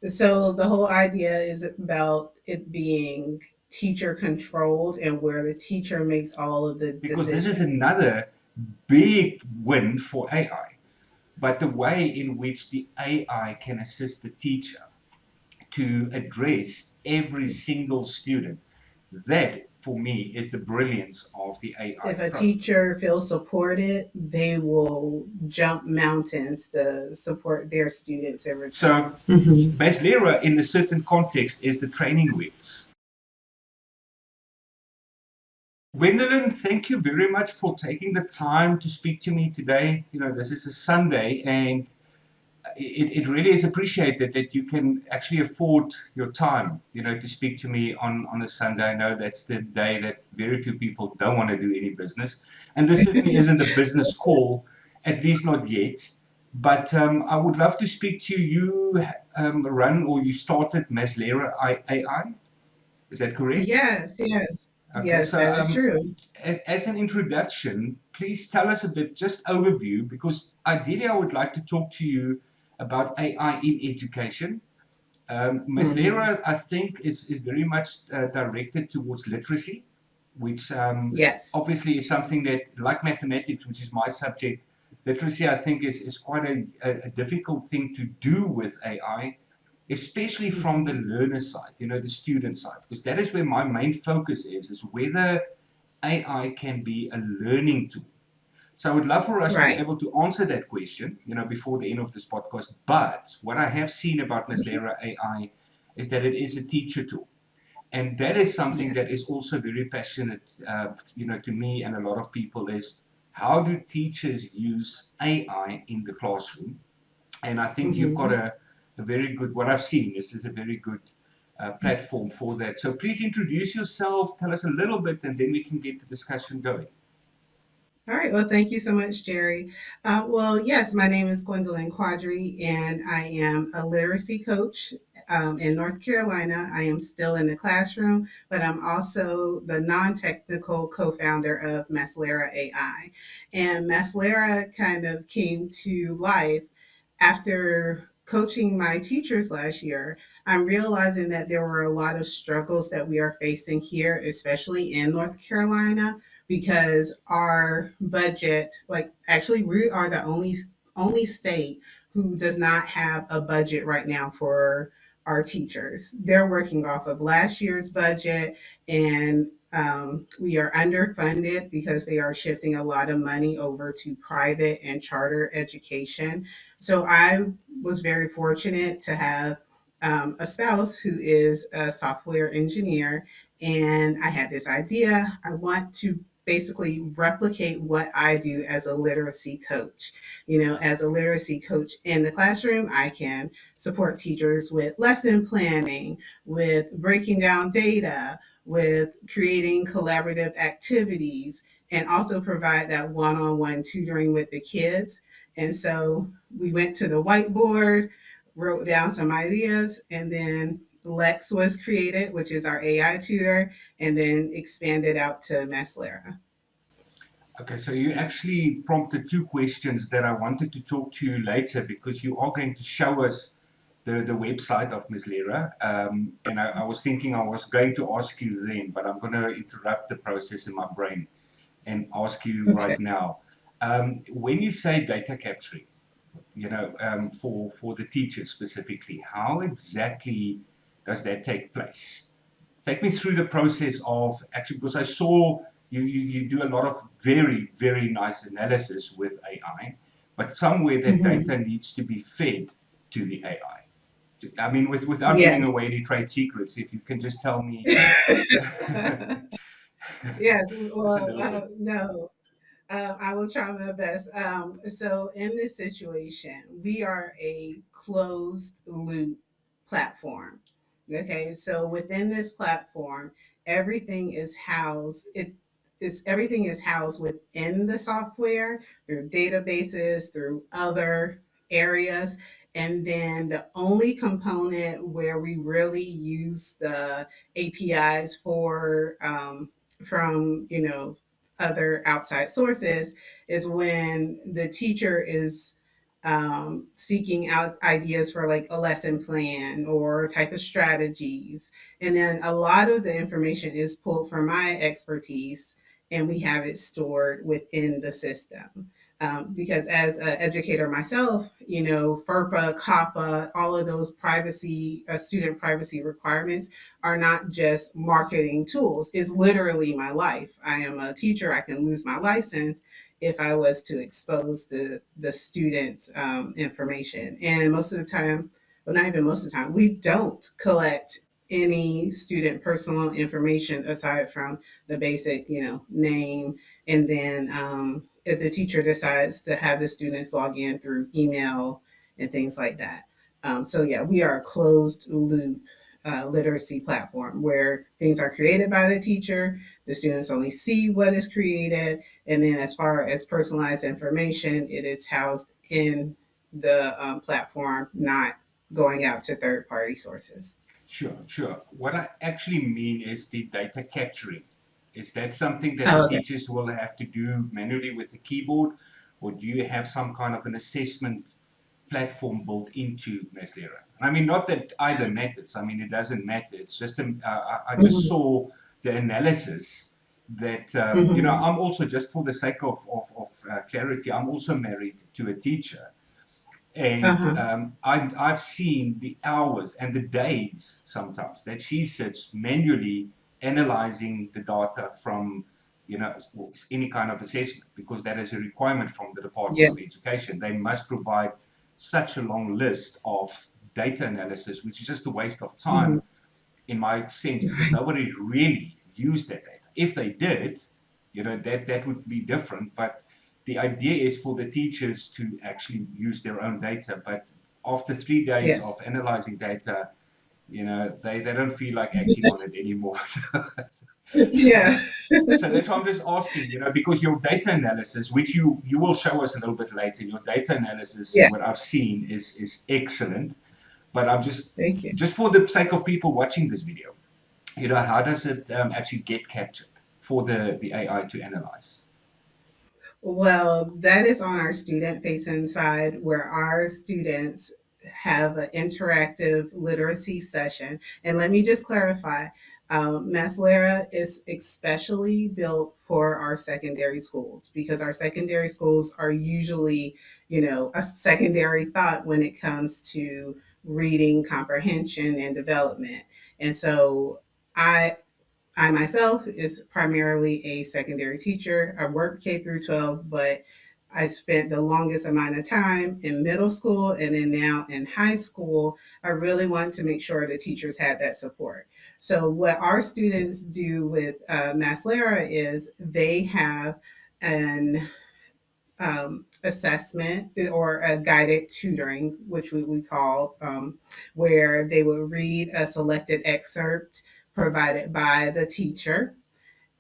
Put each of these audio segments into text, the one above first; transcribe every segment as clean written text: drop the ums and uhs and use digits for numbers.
So the whole idea is about it being teacher controlled and where the teacher makes all of the Because this is decisions. another big win for AI. But the way in which the AI can assist the teacher to address every single student, that for me is the brilliance of the AI If a approach. teacher feels supported, they will jump mountains to support their students in return. So Maslera, in a certain context, is the training wheels. Gwendolyn, thank you very much for taking the time to speak to me today. You know, this is a Sunday, and it really is appreciated that you can actually afford your time, you know, to speak to me on a Sunday. I know that's the day that very few people don't want to do any business, and this certainly isn't a business call, at least not yet. But I would love to speak to you. Run or you started Maslera AI, is that correct? Yes, yes, Okay, yes, so that is true. as an introduction, please tell us a bit, just overview, because ideally I would like to talk to you about AI in education. Hmm. Maslera, I think, is very much directed towards literacy, which Yes. obviously is something that, like mathematics, which is my subject, literacy, I think, is quite a difficult thing to do with AI, especially from the Hmm. learner side, you know, the student side, because that is where my main focus is whether AI can be a learning tool. So I would love for us to be Right. able to answer that question, you know, before the end of this podcast. But what I have seen about Maslera AI is that it is a teacher tool. And that is something Yes. that is also very passionate, you know, to me and a lot of people is how do teachers use AI in the classroom? And I think you've got Hmm. a very good, what I've seen, this is a very good platform for that. So please introduce yourself, tell us a little bit, and then we can get the discussion going. All right. Well, thank you so much, Jerry. Well, yes, my name is Gwendolyn Quadri, and I am a literacy coach in North Carolina. I am still in the classroom, but I'm also the non technical co founder of Maslera AI. And Maslera kind of came to life after coaching my teachers last year. I'm realizing that there were a lot of struggles that we are facing here, especially in North Carolina, because our budget, like actually we are the only state who does not have a budget right now for our teachers. They're working off of last year's budget, and we are underfunded because they are shifting a lot of money over to private and charter education. So I was very fortunate to have a spouse who is a software engineer, and I had this idea. I want to basically replicate what I do as a literacy coach. You know, as a literacy coach in the classroom, I can support teachers with lesson planning, with breaking down data, with creating collaborative activities, and also provide that one on one tutoring with the kids. And so we went to the whiteboard, wrote down some ideas, and then Lex was created, which is our AI tutor, and then expanded out to Maslera. Okay, so you actually prompted two questions that I wanted to talk to you later because you are going to show us the website of Ms. Lera. And I was thinking I was going to ask you then, but I'm going to interrupt the process in my brain and ask you Okay. right now. When you say data capturing, you know, for the teachers specifically, how exactly does that take place? Take me through the process of actually, because I saw you do a lot of very, very nice analysis with AI, but somewhere that Mhm. data needs to be fed to the AI. I mean, without Yes. giving away any trade secrets, if you can just tell me Yes. just a Well, little bit. no. I will try my best. So, in this situation, we are a closed loop platform. Okay, so within this platform, everything is housed. Everything is housed within the software through databases, through other areas, and then the only component where we really use the APIs for from other outside sources is when the teacher is seeking out ideas for like a lesson plan or type of strategies. And then a lot of the information is pulled from my expertise and we have it stored within the system. Because as an educator myself, you know, FERPA, COPPA, all of those privacy, student privacy requirements are not just marketing tools. It's literally my life. I am a teacher. I can lose my license if I was to expose the students' information. And most of the time, well, not even most of the time, we don't collect any student personal information aside from the basic, you know, name, and then if the teacher decides to have the students log in through email and things like that. So yeah, we are a closed loop literacy platform where things are created by the teacher. The students only see what is created, and then as far as personalized information, it is housed in the platform, not going out to third party sources. Sure, sure. What I actually mean is the data capturing. Is that something that the Oh, okay. teachers will have to do manually with the keyboard, or do you have some kind of an assessment platform built into Maslera? I mean, not that either matters. I mean, it doesn't matter. It's just I just Hmm. saw the analysis that Hmm. I'm also, just for the sake of clarity, I'm also married to a teacher, and Uh-huh. I've seen the hours and the days sometimes that she sits manually analyzing the data from, any kind of assessment, because that is a requirement from the Department Yeah. of Education. They must provide such a long list of data analysis, which is just a waste of Hmm. time in my sense, because nobody really used that data. If they did, that would be different. But the idea is for the teachers to actually use their own data. But after 3 days of Yes. analyzing data, they don't feel like acting on it anymore. Yeah. So that's why I'm just asking, because your data analysis, which you will show us a little bit later, your data analysis, Yeah. what I've seen is excellent. But I'm just Thank you. just for the sake of people watching this video, how does it actually get captured for the AI to analyze? Well, that is on our student facing side where our students have an interactive literacy session. And let me just clarify, Maslera is especially built for our secondary schools because our secondary schools are usually, you know, a secondary thought when it comes to reading comprehension and development. And so I myself is primarily a secondary teacher. I work K through 12, but I spent the longest amount of time in middle school and then now in high school. I really want to make sure the teachers had that support. So, what our students do with Maslera is they have an assessment or a guided tutoring, which we call, where they will read a selected excerpt provided by the teacher.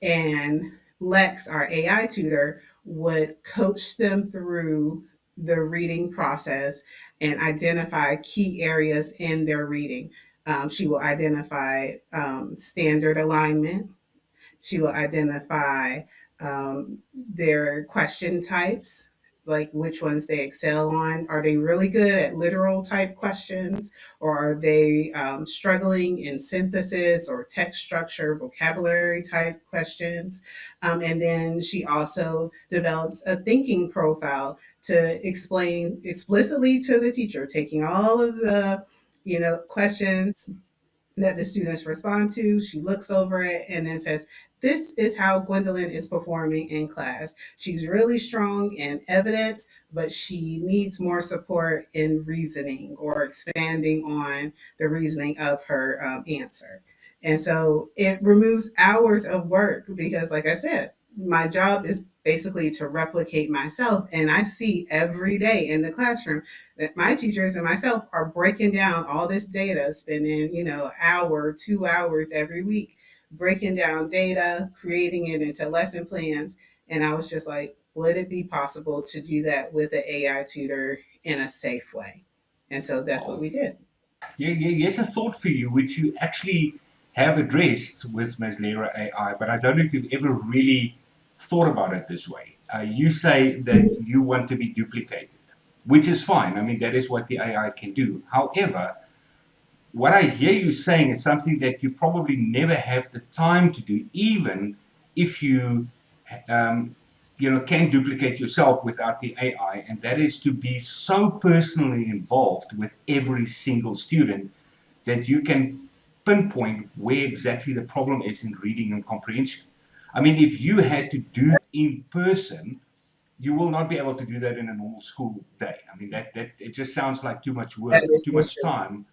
And Lex, our AI tutor, would coach them through the reading process and identify key areas in their reading. She will identify standard alignment, she will identify their question types, like which ones they excel on. Are they really good at literal type questions, or are they struggling in synthesis or text structure, vocabulary type questions? And then she also develops a thinking profile to explain explicitly to the teacher, taking all of the questions that the students respond to. She looks over it and then says, "This is how Gwendolyn is performing in class. She's really strong in evidence, but she needs more support in reasoning or expanding on the reasoning of her answer." And so it removes hours of work because, like I said, my job is basically to replicate myself. And I see every day in the classroom that my teachers and myself are breaking down all this data, spending, hour, 2 hours every week, breaking down data, creating it into lesson plans. And I was just like, would it be possible to do that with an AI tutor in a safe way? And so that's what Oh, we did. yeah, yeah, here's a thought for you, which you actually have addressed with Maslera AI, but I don't know if you've ever really thought about it this way. You say that you want to be duplicated. which is fine. I mean, that is what the AI can do. However, what I hear you saying is something that you probably never have the time to do, even if you, um, can duplicate yourself without the AI, and that is to be so personally involved with every single student that you can pinpoint where exactly the problem is in reading and comprehension. I mean, if you had to do it in person, you will not be able to do that in a normal school day. I mean, that it just sounds like too much That work, is too for much sure. time,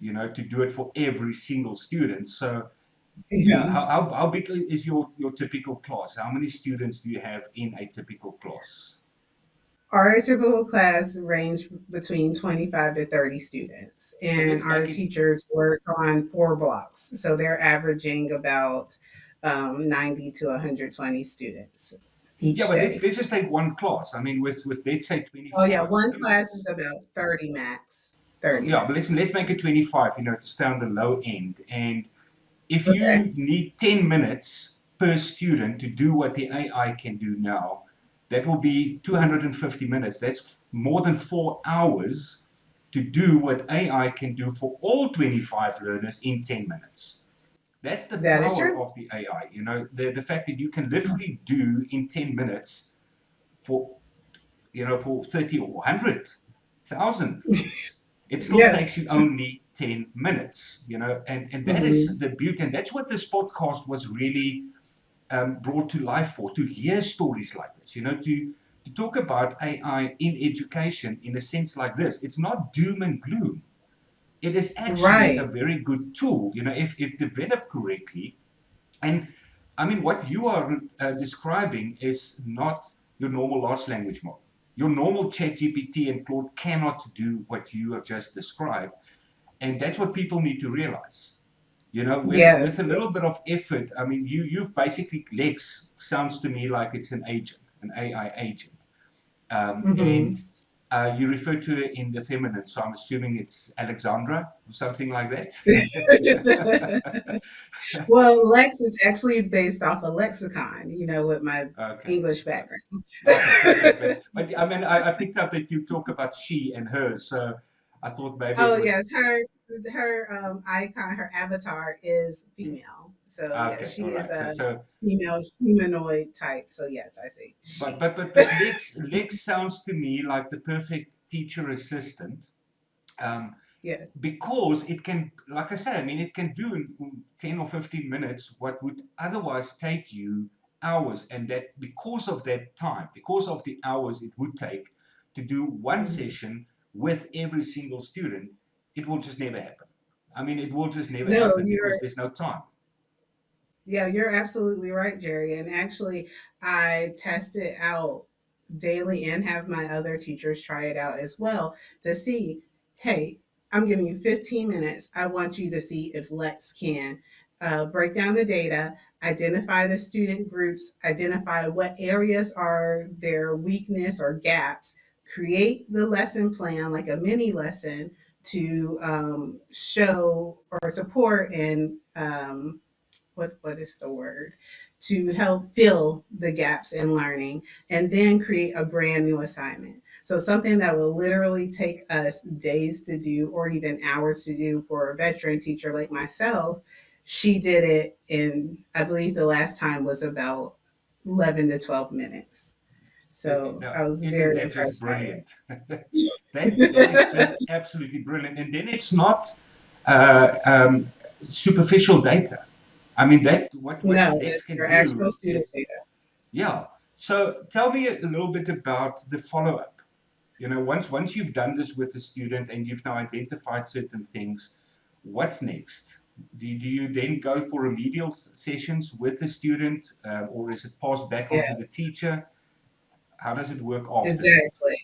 to do it for every single student. So, yeah, Mhm. how big is your typical class? How many students do you have in a typical class? Our typical class range between 25 to 30 students, So and let's our make it, teachers work on 4 blocks. So they're averaging about 90 to 120 students yeah, each but let's day. let's just take one class. I mean, with let's say Oh, yeah, 25 one class is students. about 30 max. Oh, 30 yeah, but let's max. let's make it 25. To stay on the low end. And if Okay. you need 10 minutes per student to do what the AI can do now, that will be Mhm. 250 minutes. That's more than 4 hours to do what AI can do for all 25 learners in 10 minutes. That's the That is power true. of the AI. The fact that you can literally do in 10 minutes for, for 30 or 100,000 kids. It still Yes. takes you only 10 minutes, and that is Mhm. the beauty. And that's what this podcast was really brought to life for, to hear stories like this, to talk about AI in education in a sense like this. It's not doom and gloom. It is actually a Right. very good tool, if developed correctly. And I mean, what you are describing is not your normal large language model. Your normal ChatGPT and Claude cannot do what you have just described. And that's what people need to realize. With Yes. a little bit of effort, I mean, you've basically, Lex sounds to me like it's an agent, an AI agent. And Mhm. you refer to it in the feminine, so I'm assuming it's Alexandra or something like that. Well, Lex is actually based off a lexicon, with my Okay. English background. Okay, perfect. But I mean, I picked up that you talk about she and her, so I thought maybe it Oh was yes, her icon, her avatar is female. So yeah, okay. All she is right. So a so, female humanoid type. So yes, I say but she. but but but Lex sounds to me like the perfect teacher assistant. Um, Yes. because it can, like I say, I mean, it can do in 10 or 15 minutes what would otherwise take you hours. And that because of that time, because of the hours it would take to do one Mhm. session with every single student, it will just never happen. I mean, it will just never No, happen you're because there's no time. Yeah, you're absolutely right, Jerry. And actually, I test it out daily and have my other teachers try it out as well to see, hey, I'm giving you 15 minutes. I want you to see if Lex can break down the data, identify the student groups, identify what areas are their weakness or gaps, create the lesson plan like a mini lesson to show or support and what is the word, to help fill the gaps in learning, and then create a brand new assignment. So something that will literally take us days to do or even hours to do for a veteran teacher like myself, she did it in, I believe the last time was about 11 to 12 minutes. So Now, I was isn't very that just impressed by brilliant? That is it. just absolutely brilliant. And then it's not superficial data. I mean, that what No, Lex can your actual do student is, data. yeah. So tell me a little bit about the follow-up. Once you've done this with the student and you've now identified certain things, what's next? Do you then go for remedial sessions with the student, or is it passed back Yeah, onto the teacher? How does it work after that? exactly.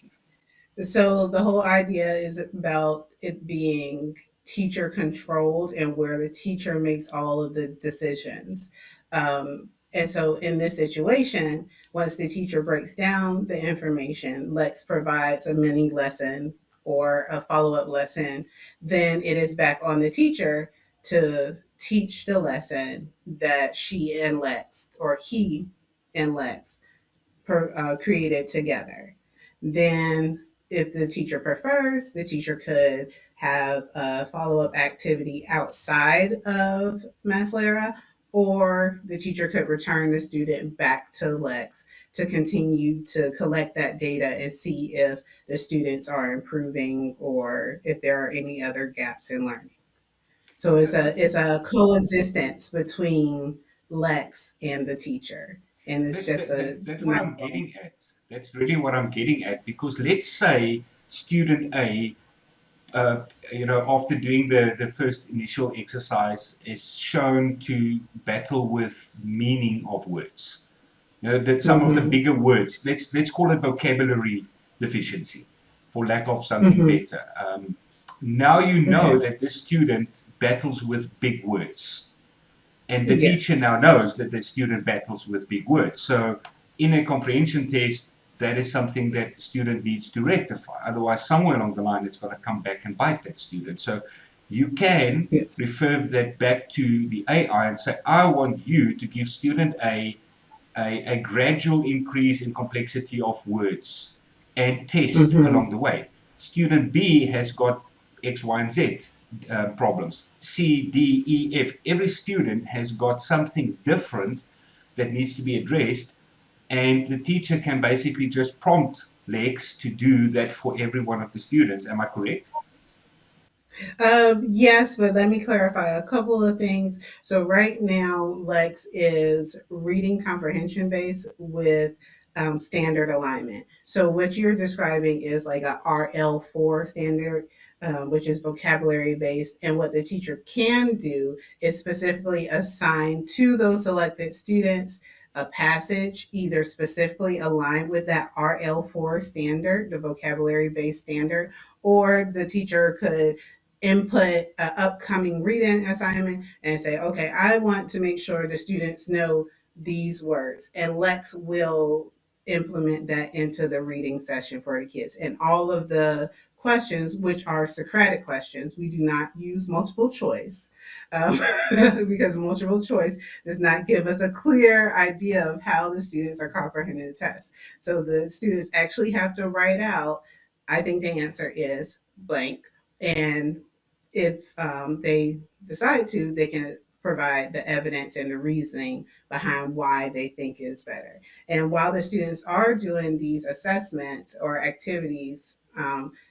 So the whole idea is about it being teacher controlled and where the teacher makes all of the decisions. And so in this situation, once the teacher breaks down the information, Lex provides a mini lesson or a follow up lesson, then it is back on the teacher to teach the lesson that she and Lex or he and Lex created together. Then if the teacher prefers, the teacher could have a follow-up activity outside of Maslera, or the teacher could return the student back to Lex to continue to collect that data and see if the students are improving or if there are any other gaps in learning. So Uh, it's a coexistence between Lex and the teacher, and it's just a that's what nice I'm thing. getting at. That's really what I'm getting at, because let's say student A, uh, after doing the first initial exercise, is shown to battle with meaning of words. That some of the Mm-hmm. bigger words, let's call it vocabulary deficiency, for lack of something Mm-hmm. better. Now you know Okay. that this student battles with big words, and the teacher Yes. now knows that the student battles with big words. So in a comprehension test, that is something that the student needs to rectify. Otherwise, somewhere along the line, it's going to come back and bite that student. So you can Yes. refer that back to the AI and say, I want you to give student a gradual increase in complexity of words and test Mm-hmm. along the way. Student B has got X, Y, and Z problems. C, D, E, F. Every student has got something different that needs to be addressed, and the teacher can basically just prompt Lex to do that for every one of the students. Am I correct? Yes, but let me clarify a couple of things. So right now, Lex is reading comprehension based with standard alignment. So what you're describing is like a RL4 standard, which is vocabulary based. And what the teacher can do is specifically assign to those selected students a passage either specifically aligned with that RL4 standard, the vocabulary based standard, or the teacher could input an upcoming reading assignment and say, okay, I want to make sure the students know these words. And Lex will implement that into the reading session for the kids. And all of the questions, which are Socratic questions, we do not use multiple choice um, because multiple choice does not give us a clear idea of how the students are comprehending the test. So the students actually have to write out, I think the answer is blank. And if they decide to, they can provide the evidence and the reasoning behind why they think is better. And while the students are doing these assessments or activities,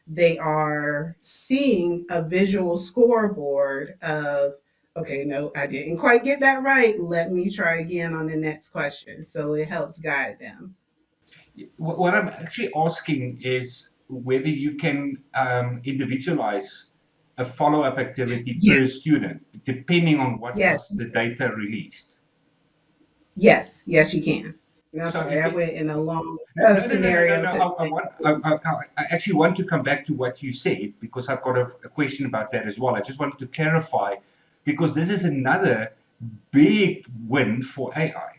they are seeing a visual scoreboard of, okay, no, I didn't quite get that right. Let me try again on the next question. So it helps guide them. What I'm actually asking is whether you can individualize a follow-up activity Yes, per student, depending on what yes, was the data released. yes, yes, you can. No, I'm So sorry, I went in a long no. scenario to I actually want to come back to what you said, because I've got a question about that as well. I just wanted to clarify, because this is another big win for AI,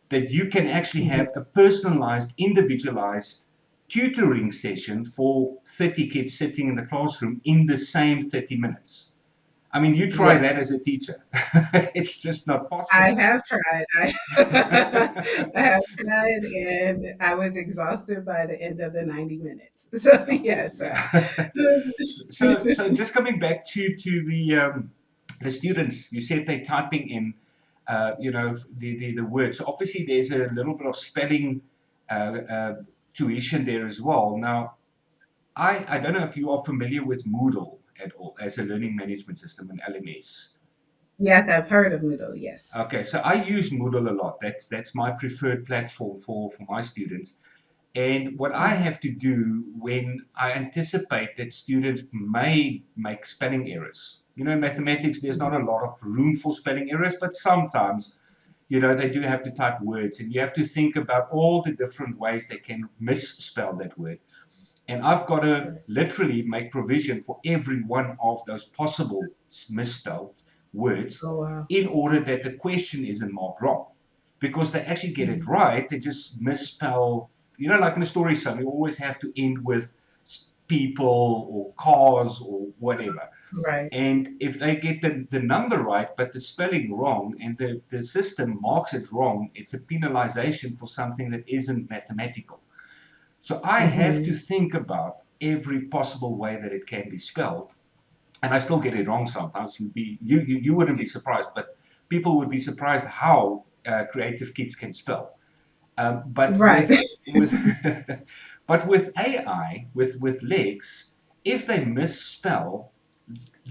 that you can actually Mhm. have a personalized, individualized tutoring session for 30 kids sitting in the classroom in the same 30 minutes. I mean, you try that as Yes, a teacher. It's just not I possible. have tried. I have tried, and I was exhausted by the end of the 90 minutes. So yes, Yeah. So just coming back to the students, you said they're typing in, the words. So obviously, there's a little bit of spelling tuition there as well. Now, I don't know if you are familiar with Moodle at all as a learning management system, an LMS. yes, I've heard of Moodle. Yes. Okay, so I use Moodle a lot. That's my preferred platform for my students. And what I Mhm. have to do when I anticipate that students may make spelling errors. In mathematics, there's not Mhm. a lot of room for spelling errors, but sometimes, they do have to type words, and you have to think about all the different ways they can misspell that word. And I've got to Right. literally make provision for every one of those possible misspelled words Oh wow. in order that the question isn't marked wrong. Because they actually get it Mhm. right, they just misspell. Like in a story song, you always have to end with people or cars or whatever. Right. And if they get the number right, but the spelling wrong, and the system marks it wrong, it's a penalization for something that isn't mathematical. So I have to Mhm. think about every possible way that it can be spelled, and I still get it wrong sometimes. You wouldn't be surprised, but people would be surprised how creative kids can spell. But Right. with but with AI, with Lex, if they misspell,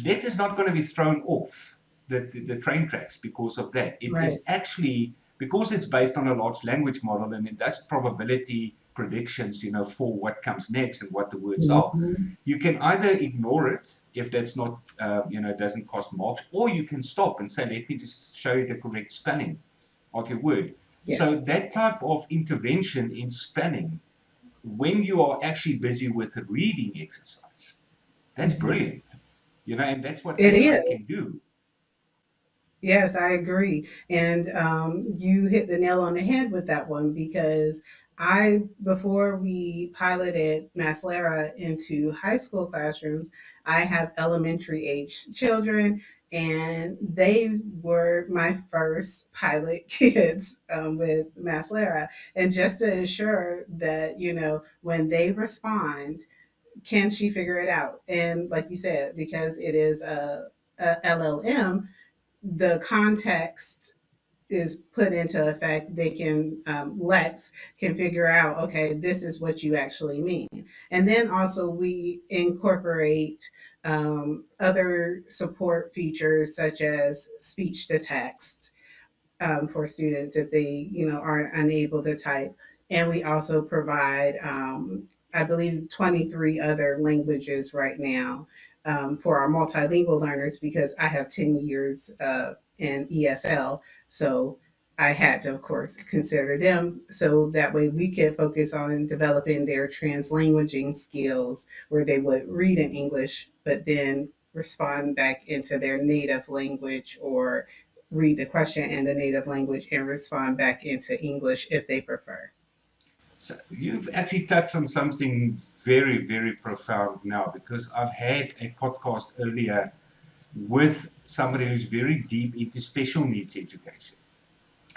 Lex is not going to be thrown off the train tracks because of that. It Right. is actually because it's based on a large language model and it does probability predictions, for what comes next and what the words are. Mhm. You can either ignore it if that's not, doesn't cost marks, or you can stop and say, let me just show you the correct spelling of your word. Yeah. So that type of intervention in spelling, when you are actually busy with a reading exercise, that's Mhm. brilliant. And that's what It AI can is. do. Yes, I agree. And you hit the nail on the head with that one because before we piloted Maslera into high school classrooms, I have elementary age children, and they were my first pilot kids with Maslera. And just to ensure that, when they respond, can she figure it out? And like you said, because it is a LLM, the context is put into effect, they can Lex can figure out, okay, this is what you actually mean. And then also we incorporate other support features such as speech to text for students if they, are unable to type. And we also provide, I believe, 23 other languages right now for our multilingual learners because I have 10 years in ESL. So I had to, of course, consider them so that way we could focus on developing their translanguaging skills where they would read in English, but then respond back into their native language or read the question in the native language and respond back into English if they prefer. So you've actually touched on something very, very profound now because I've had a podcast earlier with somebody who's very deep into special needs education.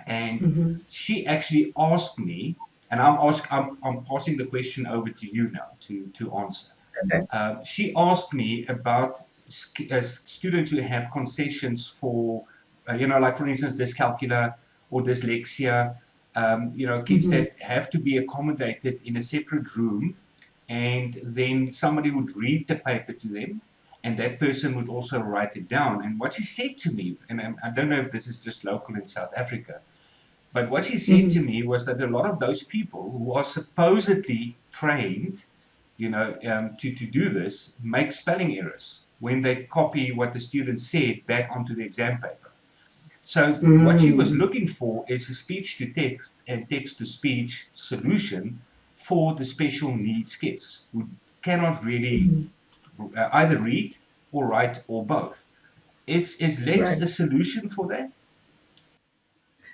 And Mm-hmm. she actually asked me, and I'm passing the question over to you now to answer. Okay. She asked me about students who have concessions for, like for instance, dyscalculia or dyslexia, kids Mm-hmm. that have to be accommodated in a separate room, and then somebody would read the paper to them, and that person would also write it down. And what she said to me, and I don't know if this is just local in South Africa, but what she said to Mm-hmm. me was that a lot of those people who are supposedly trained, to do this, make spelling errors when they copy what the student said back onto the exam paper. So what she was Mm-hmm. looking for is a speech to text and text to speech solution for the special needs kids who cannot really Mm-hmm. either read or write or both. Is Lex Right. a solution for that?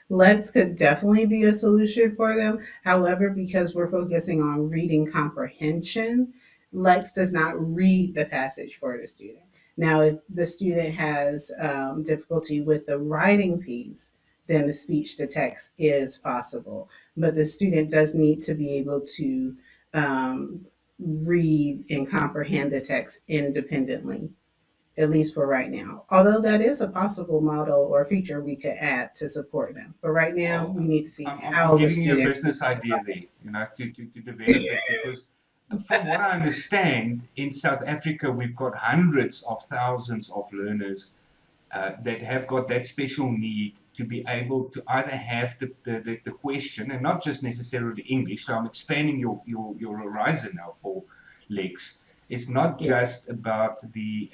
Lex could definitely be a solution for them. However, because we're focusing on reading comprehension, Lex does not read the passage for the student. Now, if the student has difficulty with the writing piece, then the speech to text is possible. But the student does need to be able to read and comprehend the text independently, at least for right now. Although that is a possible model or feature we could add to support them. But right now, Well, we need to see I'm how the giving you a student. business idea there, to develop it because from what I understand, in South Africa, we've got hundreds of thousands of learners that have got that special need to be able to either have the question and not just necessarily English. So I'm expanding your horizon now for Lex. It's not Yeah, just about the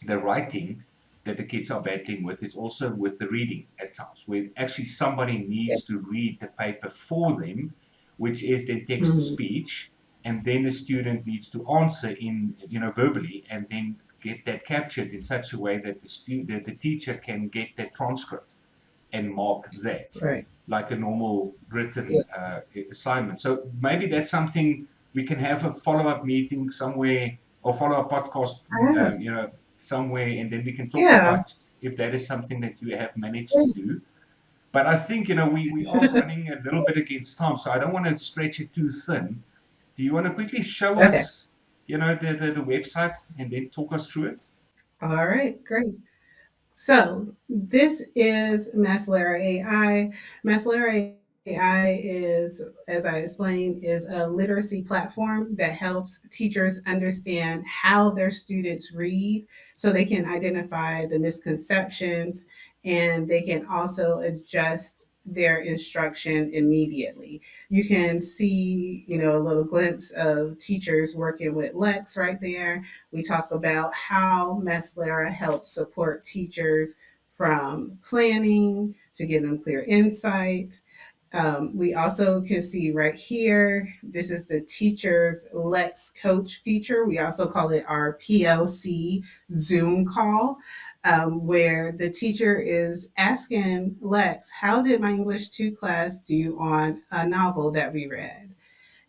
writing that the kids are battling with. It's also with the reading at times, where actually somebody yeah. needs to read the paper for them, which is then text to Mhm. speech, and then the student needs to answer in verbally, and then get that captured in such a way that the teacher can get that transcript and mark that Right. like a normal Yeah. written assignment. So maybe that's something we can have a follow-up meeting somewhere or follow-up podcast, I have. somewhere, and then we can talk Yeah. about if that is something that you have managed to do. But I think we are running a little bit against time, so I don't want to stretch it too thin. Do you want to quickly show Okay. us, the website and then talk us through it? All right. Great. So this is Maslera AI. Maslera AI is, as I explained, is a literacy platform that helps teachers understand how their students read so they can identify the misconceptions and they can also adjust their instruction immediately. You can see, a little glimpse of teachers working with Lex right there. We talk about how Maslera helps support teachers from planning to give them clear insight. We also can see right here, this is the teacher's Let's Coach feature. We also call it our PLC Zoom call, where the teacher is asking Lex, how did my English 2 class do on a novel that we read?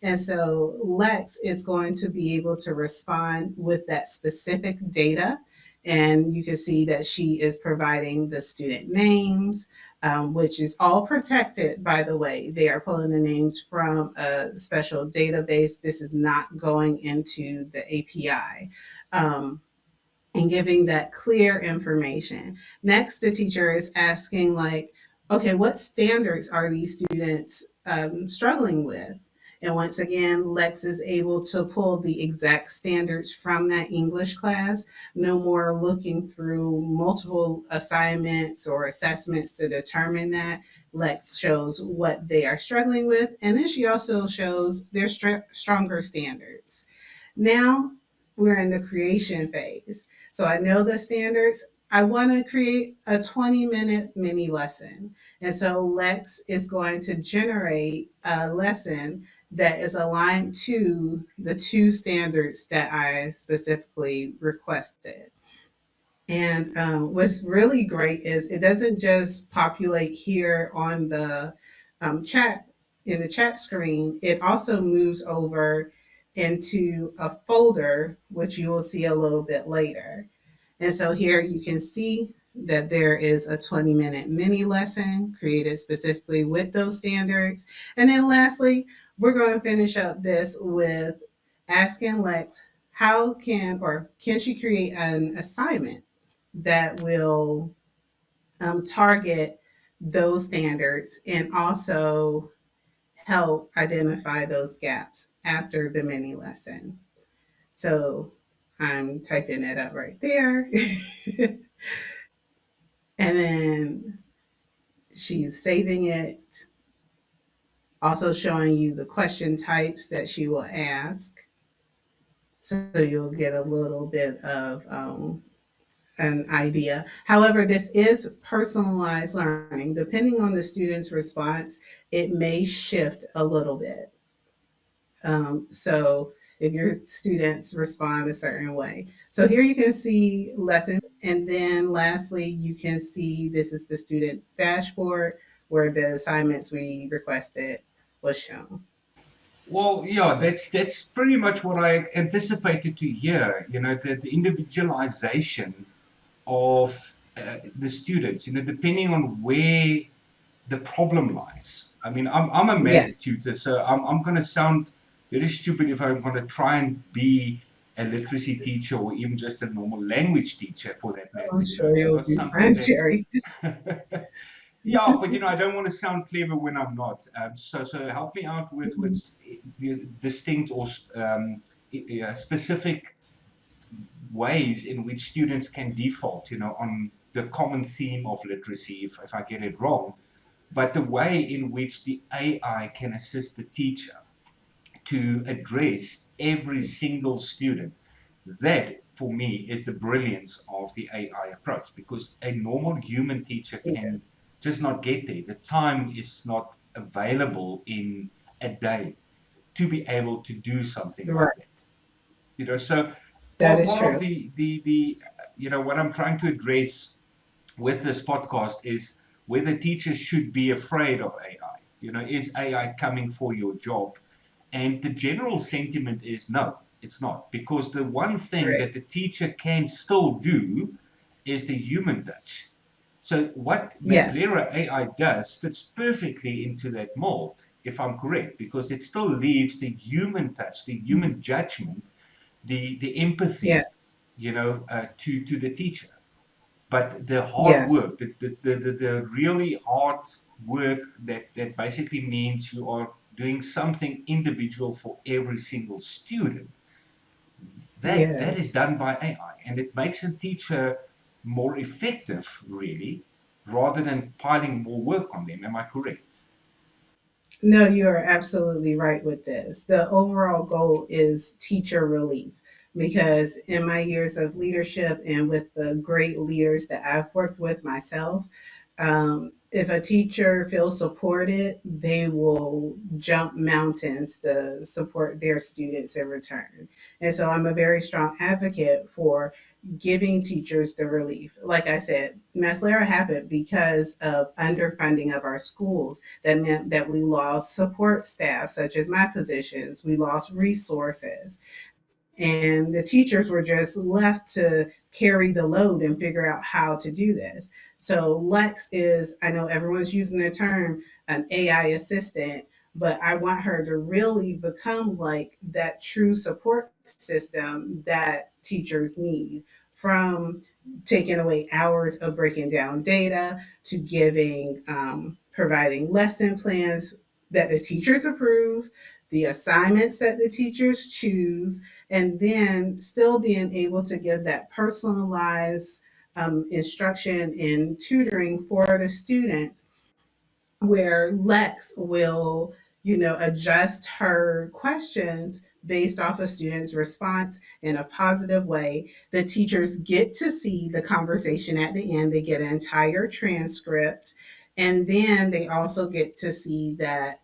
And so Lex is going to be able to respond with that specific data. And you can see that she is providing the student names, which is all protected, by the way. They are pulling the names from a special database. This is not going into the API. And giving that clear information. Next, the teacher is asking, like, okay, what standards are these students struggling with? And once again, Lex is able to pull the exact standards from that English class. No more looking through multiple assignments or assessments to determine that. Lex shows what they are struggling with, and then she also shows their stronger standards. Now we're in the creation phase. So I know the standards. I want to create a 20-minute mini lesson. And so Lex is going to generate a lesson that is aligned to the two standards that I specifically requested. And what's really great is it doesn't just populate here on the chat in the chat screen. It also moves over into a folder, which you will see a little bit later. And so here you can see that there is a 20-minute mini lesson created specifically with those standards. And then lastly, we're going to finish up this with asking Lex how can or can she create an assignment that will target those standards and also help identify those gaps after the mini lesson. So I'm typing it up right there. And then she's saving it, also showing you the question types that she will ask. So you'll get a little bit of an idea. However, this is personalized learning. Depending on the student's response, it may shift a little bit. So if your students respond a certain way. So here you can see lessons. And then lastly, you can see this is the student dashboard where the assignments we requested was shown. Well, yeah, that's pretty much what I anticipated to hear. The individualization of the students. Depending on where the problem lies. I mean, I'm a Yes, math tutor, so I'm going to sound very stupid if I'm going to try and be a literacy teacher or even just a normal language teacher for that matter. I'm sure It's you'll not do something fine, that. Jerry. Yeah, but I don't want to sound clever when I'm not. So help me out with distinct or specific ways in which students can default, on the common theme of literacy, if I get it wrong, but the way in which the AI can assist the teacher to address every single student. That, for me, is the brilliance of the AI approach because a normal human teacher Yeah, can just not get there. The time is not available in a day to be able to do something right. like that. So That part is part of true. the what I'm trying to address with this podcast is whether teachers should be afraid of AI. Is AI coming for your job? And the general sentiment is no, it's not. Because the one thing Right. that the teacher can still do is the human touch. So what Yes. Maslera AI does fits perfectly into that mold. if I'm correct, because it still leaves the human touch, the human judgment, the Yeah. empathy, to the teacher. But the hard Yes. work, the really hard work that basically means you are doing something individual for every single student, that is Yes. done by AI, and it makes a teacher more effective, really, rather than piling more work on them. Am I correct? No, you are absolutely right with this. The overall goal is teacher relief because in my years of leadership and with the great leaders that I've worked with myself, if a teacher feels supported, they will jump mountains to support their students in return. And so I'm a very strong advocate for giving teachers the relief. Like I said, Maslera happened because of underfunding of our schools. That meant that we lost support staff, such as my positions. We lost resources. And the teachers were just left to carry the load and figure out how to do this. So Lex is, I know everyone's using the term an AI assistant, but I want her to really become like that true support system that teachers need, from taking away hours of breaking down data to giving providing lesson plans that the teachers approve, the assignments that the teachers choose, and then still being able to give that personalized instruction and tutoring for the students, where Lex will, adjust her questions based off a student's response in a positive way. The teachers get to see the conversation at the end, they get an entire transcript, and then they also get to see that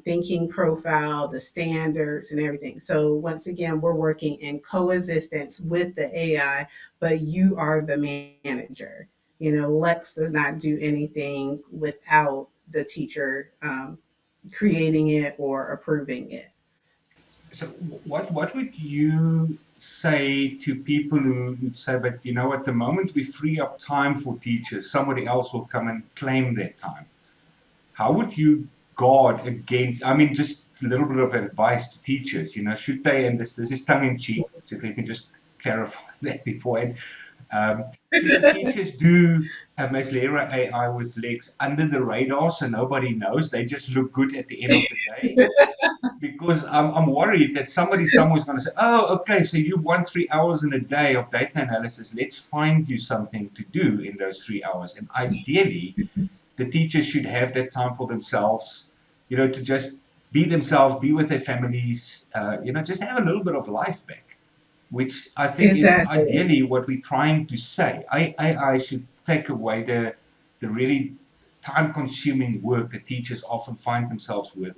thinking profile, the standards, and everything. So, once again, we're working in coexistence with the AI, but you are the manager. Lex does not do anything without the teacher creating it or approving it. So, what would you say to people who would say, but at the moment we free up time for teachers, somebody else will come and claim that time? How would you guard against? I mean, just a little bit of advice to teachers. Should they? And this is tongue in cheek, so let me just clarify that beforehand. Should the teachers do a Maslera AI with legs under the radar so nobody knows? They just look good at the end of the day, because I'm worried that somebody somewhere is going to say, oh, okay, so you want 3 hours in a day of data analysis. Let's find you something to do in those 3 hours. And ideally, the teachers should have that time for themselves, to just be themselves, be with their families, just have a little bit of life back, which I think is Exactly. ideally what we're trying to say. AI should take away the really time consuming work that teachers often find themselves with,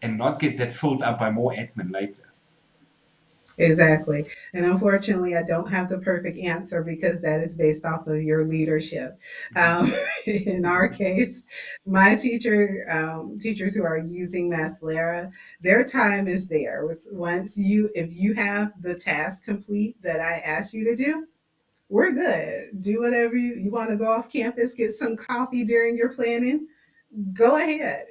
and not get that filled up by more admin later. Exactly. And unfortunately, I don't have the perfect answer because that is based off of your leadership. Mhm. Um, in our case, my teachers who are using Maslera, their time is there. If you have the task complete that I asked you to do, we're good. Do whatever you want to go off campus, get some coffee during your planning, go ahead.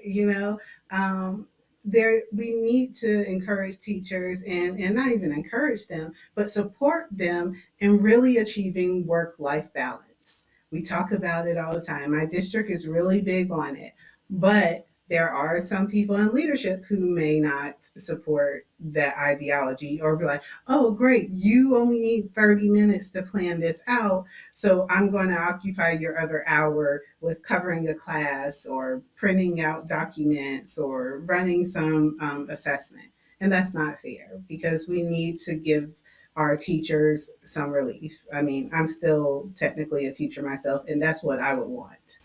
There we need to encourage teachers, and not even encourage them, but support them in really achieving work life balance. We talk about it all the time. My district is really big on it, but there are some people in leadership who may not support that ideology, or be like, oh great, you only need 30 minutes to plan this out, so I'm going to occupy your other hour with covering a class or printing out documents or running some assessment. And that's not fair because we need to give our teachers some relief. I mean, I'm still technically a teacher myself, and that's what I would want.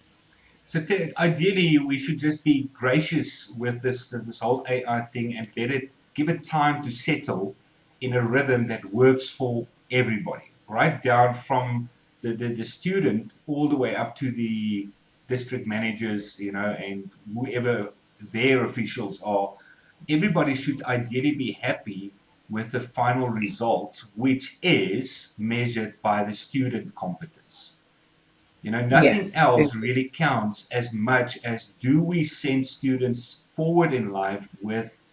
So ideally, we should just be gracious with this whole AI thing and let it give it time to settle in a rhythm that works for everybody, right down from the student all the way up to the district managers, and whoever their officials are. Everybody should ideally be happy with the final result, which is measured by the student competence. Nothing Yes. else really counts as much as do we send students forward in life with,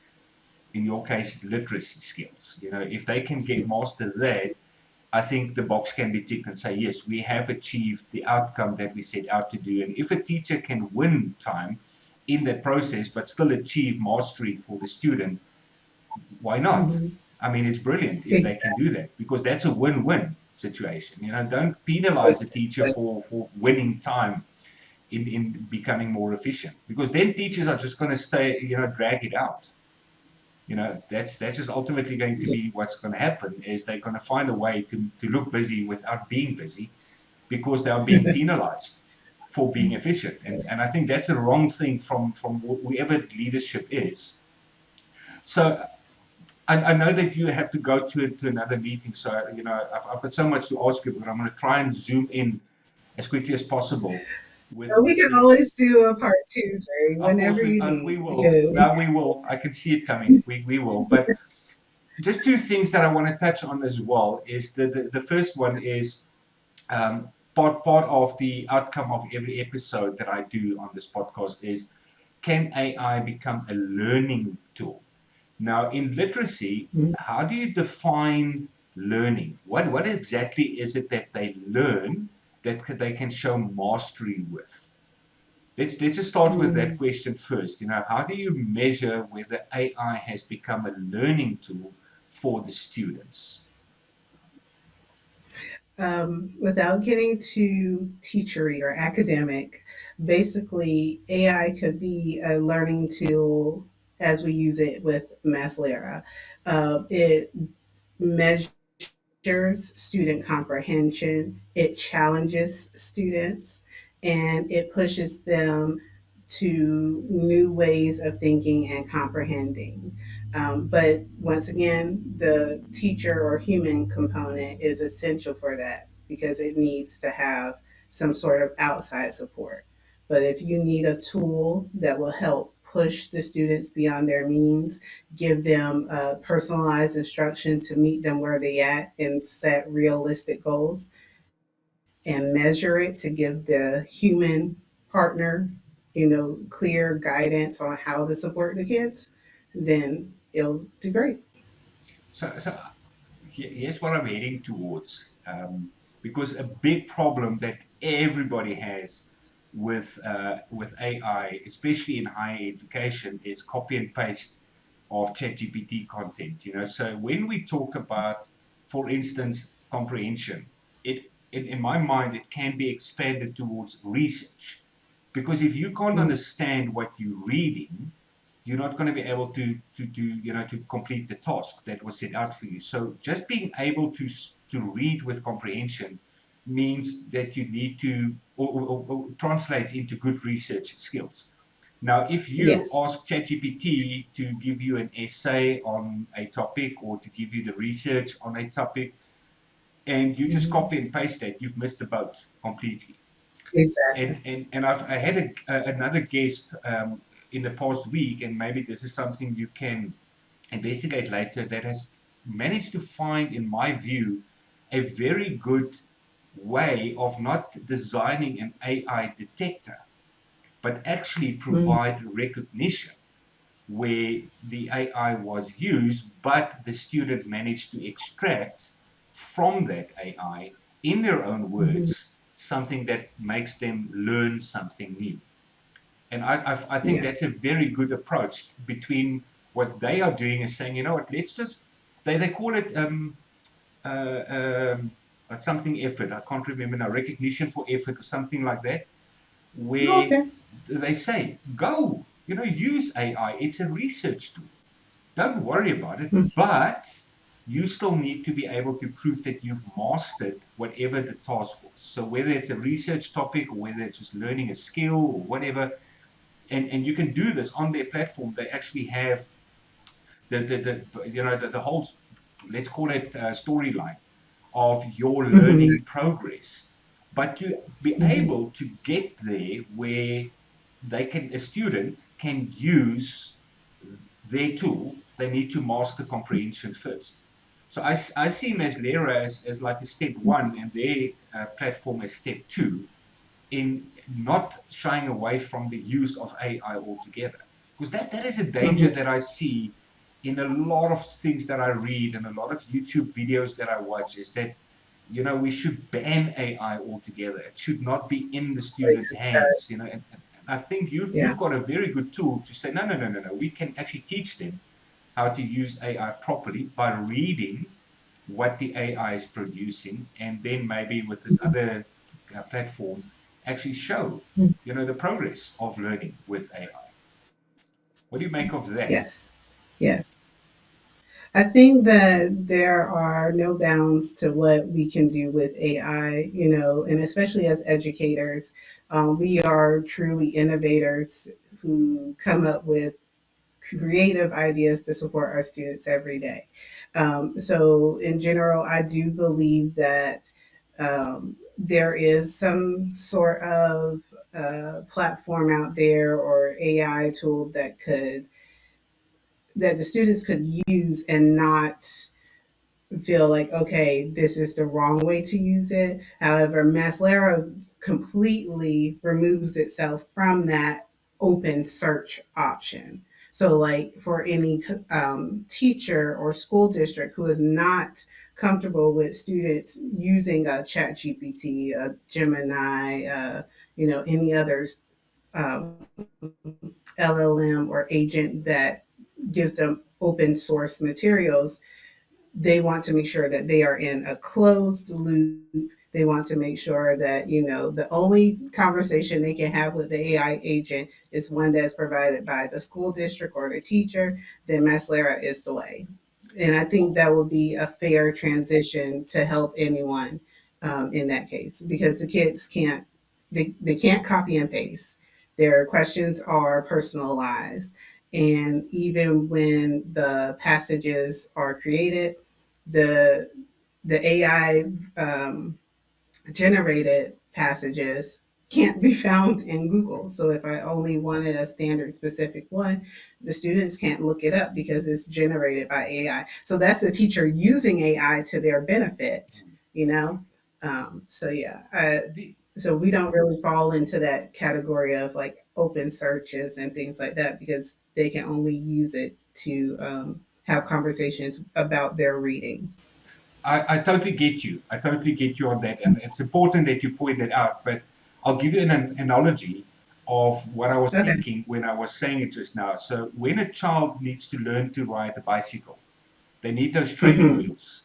in your case, literacy skills. If they can get master that, I think the box can be ticked and say, yes, we have achieved the outcome that we set out to do. And if a teacher can win time in that process, but still achieve mastery for the student, why not? Mhm. I mean, it's brilliant if they can Exactly. do that because that's a win-win situation. Don't penalize the teacher Exactly. for winning time in becoming more efficient because then teachers are just going to stay, drag it out. That's just ultimately going to Yeah. be what's going to happen is they're going to find a way to look busy without being busy because they are being penalized for being efficient. And I think that's a wrong thing from whoever leadership is. So I know that you have to go to another meeting. So, I've got so much to ask you, but I'm going to try and zoom in as quickly as possible So we can with always do a part two, Jerry, of course whenever you we need, will. because Now we will. I can see it coming. We will. But just two things that I want to touch on as well is the first one is part of the outcome of every episode that I do on this podcast is can AI become a learning tool? Now, in literacy, how do you define learning? What exactly is it that they learn that they can show mastery with? Let's just start with that mm, question first. How do you measure whether AI has become a learning tool for the students? without getting too teachery or academic, basically AI could be a learning tool as we use it with Maslera. It measures student comprehension, it challenges students, and it pushes them to new ways of thinking and comprehending. But once again, the teacher or human component is essential for that because it needs to have some sort of outside support. But if you need a tool that will help push the students beyond their means, give them personalized instruction to meet them where they at and set realistic goals and measure it to give the human partner, clear guidance on how to support the kids, then it'll do great. So here's what I'm heading towards. Because a big problem that everybody has with AI, especially in higher education, is copy and paste of ChatGPT content. So when we talk about, for instance, comprehension, in my mind it can be expanded towards research, because if you can't Mm, understand what you're reading, you're not going to be able to do to complete the task that was set out for you. So just being able to read with comprehension means that you need to or translates into good research skills. Now, if you yes. ask ChatGPT to give you an essay on a topic or to give you the research on a topic, and you just Hmm. copy and paste that, you've missed the boat completely. Exactly. And I had another guest in the past week, and maybe this is something you can investigate later, that has managed to find, in my view, a very good way of not designing an AI detector, but actually Mm, provide recognition where the AI was used, but the student managed to extract from that AI, in their own mhm. words, something that makes them learn something new. And I think Yeah. that's a very good approach between what they are doing and saying, you know what, let's just, they call it uh, um, something effort. I can't remember now, recognition for effort or something like that, where Okay. they say, go, use AI. It's a research tool. Don't worry about it, Mm, but you still need to be able to prove that you've mastered whatever the task was. So whether it's a research topic or whether it's just learning a skill or whatever, and you can do this on their platform. They actually have the whole, let's call it storyline of your mhm, learning progress, but to be mhm. able to get there where a student can use their tool, they need to master comprehension first. So I see Maslera as like a step one and their platform as step two. in not shying away from the use of AI altogether. Because that is a danger Hmm. that I see in a lot of things that I read and a lot of YouTube videos that I watch, is that, we should ban AI altogether. It should not be in the students' hands, and I think you've Yeah. got a very good tool to say, no, no, no, no, no. We can actually teach them how to use AI properly by reading what the AI is producing, and then maybe with this Mhm. other platform, actually show, the progress of learning with AI. What do you make of that? Yes. Yes. I think that there are no bounds to what we can do with AI, and especially as educators, we are truly innovators who come up with creative ideas to support our students every day. So, in general, I do believe that there is some sort of platform out there or AI tool that the students could use and not feel like, okay, this is the wrong way to use it. However, Maslera completely removes itself from that open search option. So, like for any teacher or school district who is not comfortable with students using a Chat GPT, a Gemini, any others um, LLM or agent that gives them open source materials, they want to make sure that they are in a closed loop. They want to make sure that, the only conversation they can have with the AI agent is one that's provided by the school district or the teacher. Then Maslera is the way. And I think that will be a fair transition to help anyone in that case, because the kids they can't copy and paste. Their questions are personalized. And even when the passages are created, the the AI generated passages can't be found in Google. So if I only wanted a standard specific one, the students can't look it up because it's generated by AI. So that's the teacher using AI to their benefit, you know? So yeah, The, so we don't really fall into that category of like open searches and things like that because they can only use it to have conversations about their reading. I totally get you. I totally get you on that. And it's important that you point that out. But I'll give you an analogy of what I was Okay. thinking when I was saying it just now. So, when a child needs to learn to ride a bicycle, they need those training Hmm. wheels.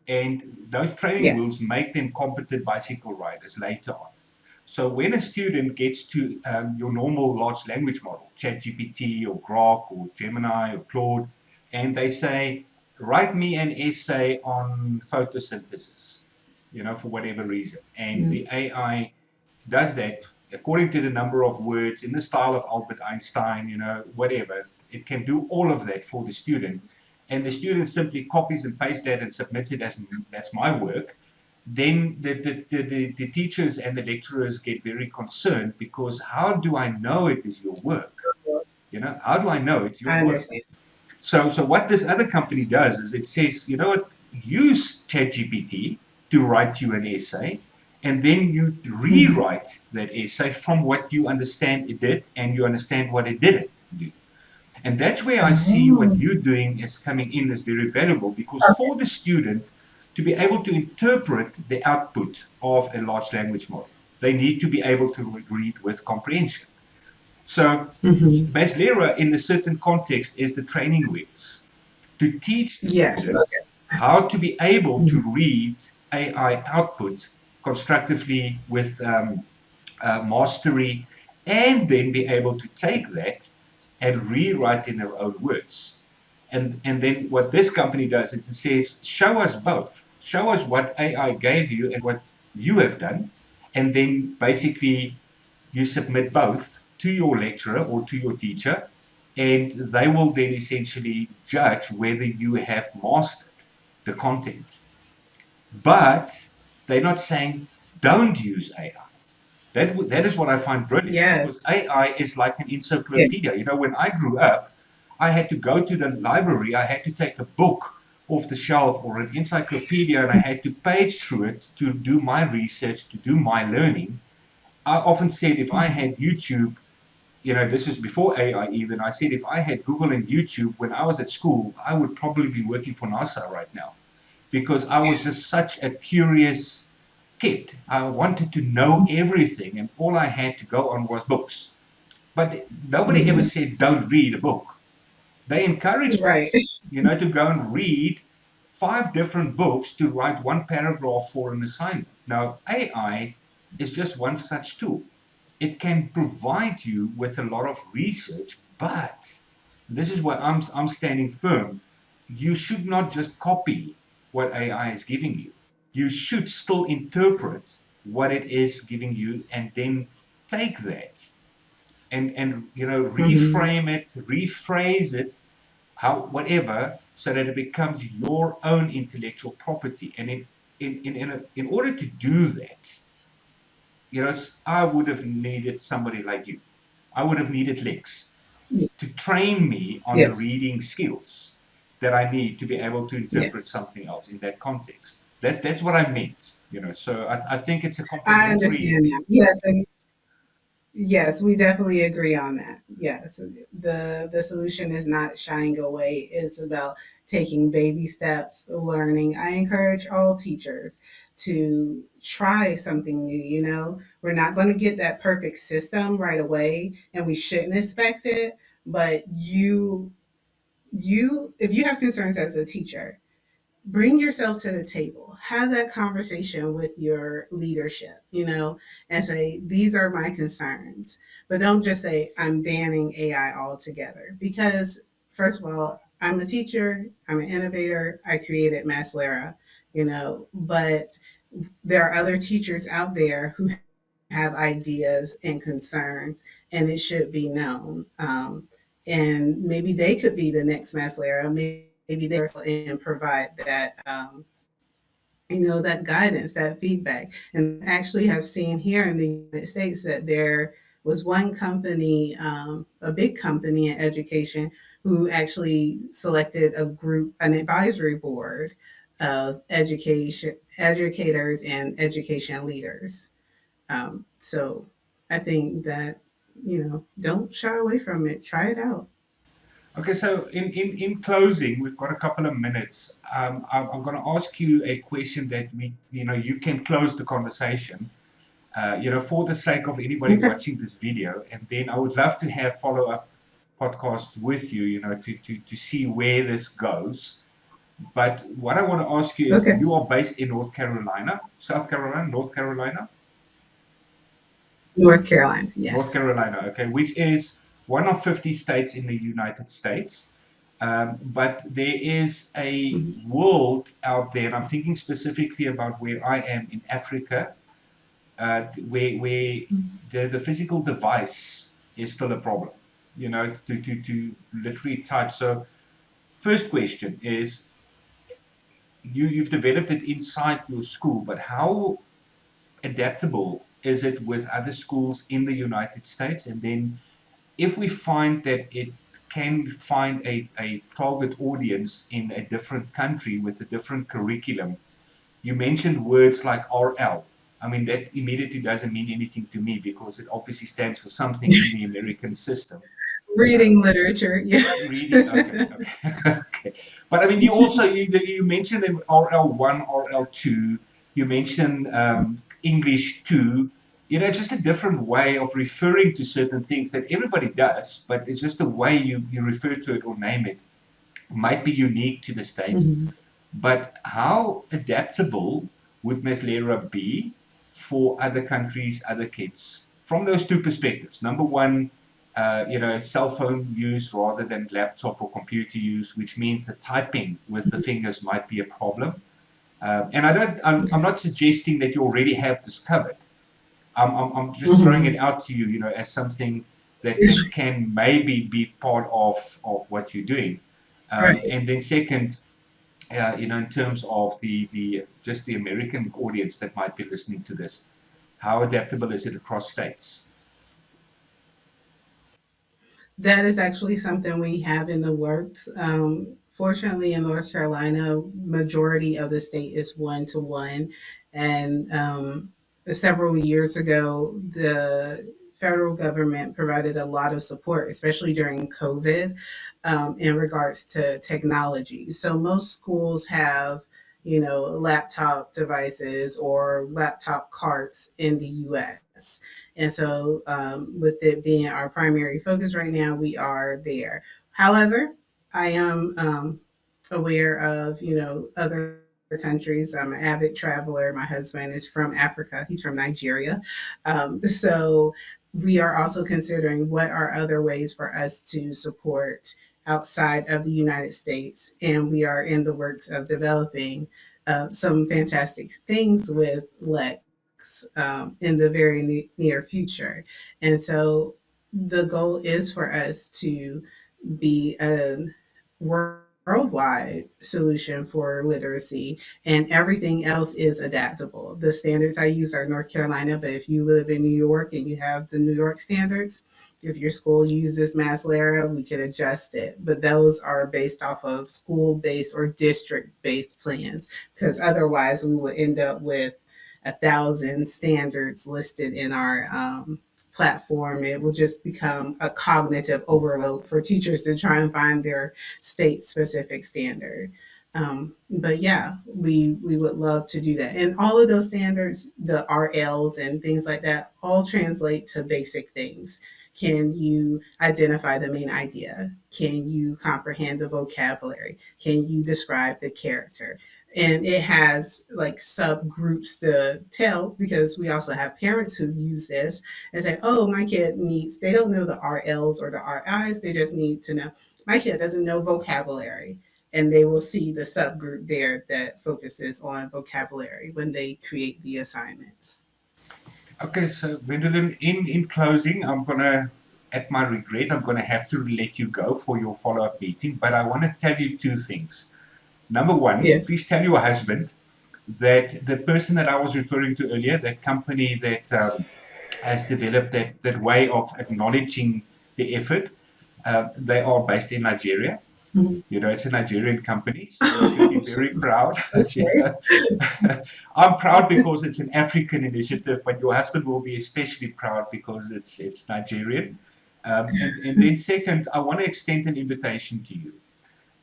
And those training Yes. wheels make them competent bicycle riders later on. So when a student gets to your normal large language model, ChatGPT or Grok or Gemini or Claude, and they say, write me an essay on photosynthesis, for whatever reason. And Mm-hmm. the AI does that according to the number of words in the style of Albert Einstein, whatever. It can do all of that for the student. And the student simply copies and pastes that and submits it as that's my work. Then the teachers and the lecturers get very concerned because how do I know it is your work? How do I know it's your I work? understand. So what this other company Yes. does is it says, you know what, use ChatGPT to write you an essay, and then you Mhm. rewrite that essay from what you understand it did and you understand what it didn't do. And that's where I see what Oh, you're doing as coming in as very valuable, because okay. for the student to be able to interpret the output of a large language model, they need to be able to read with comprehension. So Mhm. Maslera, in a certain context, is the training wheels to teach the Yes. student Okay. how to be able to Mhm. read AI output constructively with mastery, and then be able to take that and rewrite in their own words. And then what this company does is it says, show us both. Show us what AI gave you and what you have done. And then basically you submit both to your lecturer or to your teacher, and they will then essentially judge whether you have mastered the content. But they're not saying don't use AI. That is what I find brilliant, Yes. because AI is like an Yeah. encyclopedia. When I grew up, I had to go to the library, I had to take a book off the shelf or an encyclopedia, and I had to page through it to do my research, to do my learning. I often said if I Mhm. had YouTube, this is before AI even, I said if I had Google and YouTube when I was at school, I would probably be working for NASA right now because I was just such a curious kid. I wanted to know everything, and all I had to go on was books. But nobody ever Mhm. said, don't read a book. They encouraged Right. us, to go and read five different books to write one paragraph for an assignment. Now, AI is just one such tool. It can provide you with a lot of research, but this is where I'm standing firm. You should not just copy what AI is giving you. You should still interpret what it is giving you and then take that and Mhm. reframe it, rephrase it, how whatever, so that it becomes your own intellectual property. And in order to do that, I would have needed somebody like you. I would have needed Lex Y- to train me on the Yes. reading skills that I need to be able to interpret Yes. something else in that context. That's what I meant. So I think it's a I complementary. understand that. Yes. Yes, we definitely agree on that. Yes, the solution is not shying away. It's about taking baby steps, learning. I encourage all teachers to try something new. We're not going to get that perfect system right away, and we shouldn't expect it. But if you have concerns as a teacher, bring yourself to the table, have that conversation with your leadership, and say, these are my concerns. But don't just say, I'm banning AI altogether. Because, first of all, I'm a teacher, I'm an innovator, I created Maslera, but there are other teachers out there who have ideas and concerns, and it should be known. And maybe they could be the next Maslera. Maybe they and provide that that guidance, that feedback. And actually have seen here in the United States that there was one company, a big company in education, who actually selected a group, an advisory board of educators and education leaders. So I think that, don't shy away from it. Try it out. Okay, so in closing, we've got a couple of minutes. I'm going to ask you a question that you can close the conversation, for the sake of anybody Okay. watching this video. And then I would love to have follow-up podcasts with you, to see where this goes. But what I want to ask you is, Okay. you are based in North Carolina, South Carolina, North Carolina? North Carolina. North Yes. Carolina, okay, which is one of 50 states in the United States. But there is a Mhm. world out there, and I'm thinking specifically about where I am in Africa, where the physical device is still a problem, to literally type. So, first question is, you've developed it inside your school, but how adaptable is it with other schools in the United States? And then if we find that it can find a target audience in a different country with a different curriculum, you mentioned words like RL. I mean, that immediately doesn't mean anything to me because it obviously stands for something in the American system. Uh, Reading literature. Yes. Reading, okay, okay, okay. But I mean, you mentioned in RL1, RL2. You mentioned English 2. It's just a different way of referring to certain things that everybody does, but it's just the way you refer to it or name it might be unique to the states. Mhm. But how adaptable would Maslera be for other countries, other kids, from those two perspectives? Number one, cell phone use rather than laptop or computer use, which means the typing with the fingers might be a problem. And I'm Yes. not suggesting that you already have this covered. I'm just throwing it Mhm. out to you, as something that can maybe be part of what you're doing. Right. And then second, in terms of the just the American audience that might be listening to this, how adaptable is it across states? That is actually something we have in the works. Fortunately, in North Carolina, majority of the state is one to one, and several years ago, the federal government provided a lot of support, especially during COVID, in regards to technology. So most schools have, laptop devices or laptop carts in the US. And so, with it being our primary focus right now, we are there. However, I am aware of, other countries. I'm an avid traveler. My husband is from Africa. He's from Nigeria. So we are also considering what are other ways for us to support outside of the United States. And we are in the works of developing some fantastic things with Lex in the very near future. And so the goal is for us to be a worldwide solution for literacy, and everything else is adaptable. The standards I use are North Carolina, but if you live in New York and you have the New York standards, if your school uses Maslera, we can adjust it. But those are based off of school based or district based plans, because otherwise we would end up with 1,000 standards listed in our platform. It will just become a cognitive overload for teachers to try and find their state specific standard. But yeah, we would love to do that. And all of those standards, the RLs and things like that, all translate to basic things. Can you identify the main idea? Can you comprehend the vocabulary? Can you describe the character? And it has like subgroups to tell, because we also have parents who use this and say, oh, my kid needs, they don't know the RLs or the RIs, they just need to know, my kid doesn't know vocabulary. And they will see the subgroup there that focuses on vocabulary when they create the assignments. Okay, so Gwendolyn, in closing, at my regret, I'm gonna have to let you go for your follow-up meeting, but I want to tell you two things. Number one, Yes. please tell your husband that the person that I was referring to earlier, that company that has developed that way of acknowledging the effort, they are based in Nigeria. Mhm. You know, it's a Nigerian company, so you should be very proud. Okay. Yeah. I'm proud because it's an African initiative, but your husband will be especially proud because it's Nigerian. And then second, I want to extend an invitation to you.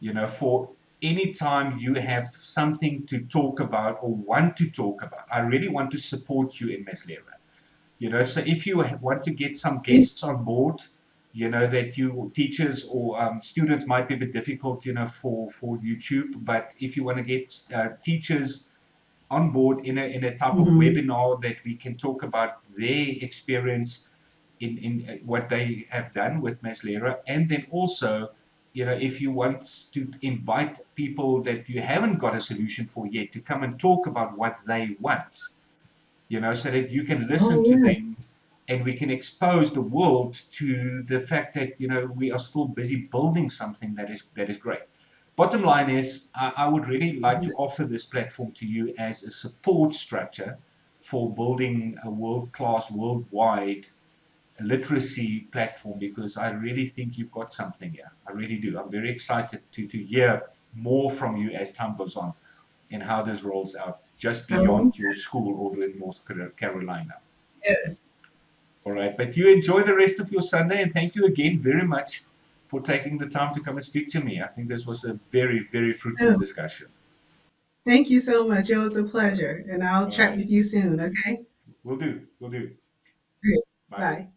You know, for any time you have something to talk about or want to talk about, I really want to support you in Maslera. You know, so if you want to get some guests on board, you know, that you teachers or students might be a bit difficult, you know, for YouTube, but if you want to get teachers on board in a type of Mhm. webinar that we can talk about their experience in what they have done with Maslera, and then also, you know, if you want to invite people that you haven't got a solution for yet to come and talk about what they want, you know, so that you can Oh, listen to yeah. them and we can expose the world to the fact that, you know, we are still busy building something that is great. Bottom line is, I would really like to offer this platform to you as a support structure for building a world-class, worldwide literacy platform, because I really think you've got something here. I really do. I'm very excited to hear more from you as time goes on and how this rolls out just Oh, beyond your school over in North Carolina. yes. All right. But you enjoy the rest of your Sunday, and thank you again very much for taking the time to come and speak to me. I think this was a very, very fruitful Oh, discussion. thank you so much. It was a pleasure. And I'll All chat right. with you soon. Okay. We'll do. We'll do. Great. Bye. Bye.